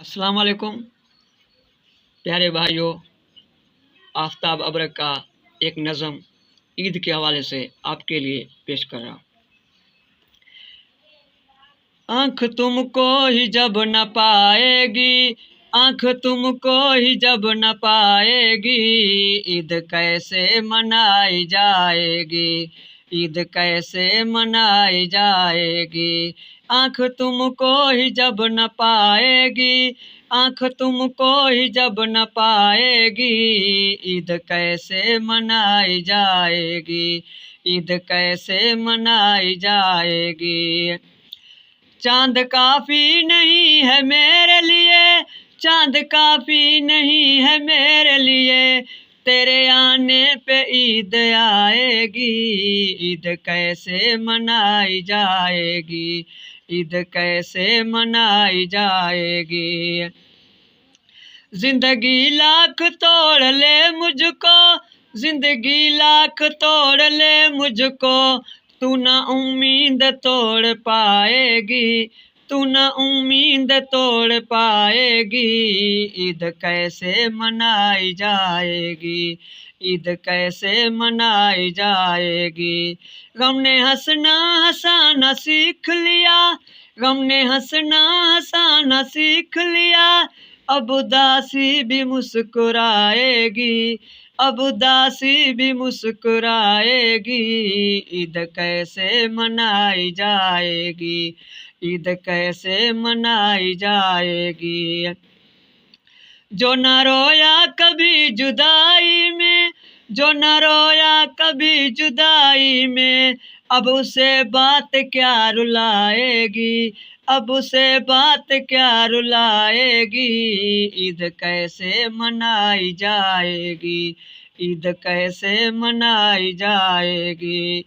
अस्सलाम वालेकुम प्यारे भाइयों। आफ्ताब अब्रक का एक नज़म ईद के हवाले से आपके लिए पेश कर रहा हूँ। आँख तुमको ही जब न पाएगी, आँख तुमको ही जब न पाएगी, ईद कैसे मनाई जाएगी, ईद कैसे मनाई जाएगी। आँख तुमको ही जब न पाएगी, आँख तुमको ही जब न पाएगी, ईद कैसे मनाई जाएगी, ईद कैसे मनाई जाएगी। चाँद काफ़ी नहीं है मेरे लिए, चाँद काफ़ी नहीं है मेरे लिए, तेरे आने पे ईद आएगी, ईद कैसे मनाई जाएगी, ईद कैसे मनाई जाएगी। जिंदगी लाख तोड़ ले मुझको, जिंदगी लाख तोड़ ले मुझको, तू ना उम्मीद तोड़ पाएगी, तू ना उम्मीद तोड़ पाएगी, ईद कैसे मनाई जाएगी, ईद कैसे मनाई जाएगी। गम ने हंसना हंसाना सीख लिया, गम ने हंसना हंसाना सीख लिया, अब उदासी भी मुस्कुराएगी, अब उदासी भी मुस्कुराएगी, ईद कैसे मनाई जाएगी, ईद कैसे मनाई जाएगी। जो न रोया कभी जुदाई में, जो न रोया कभी जुदाई में, अब उसे बात क्या रुलाएगी, अब उसे बात क्या रुलाएगी, ईद कैसे मनाई जाएगी, ईद कैसे मनाई जाएगी।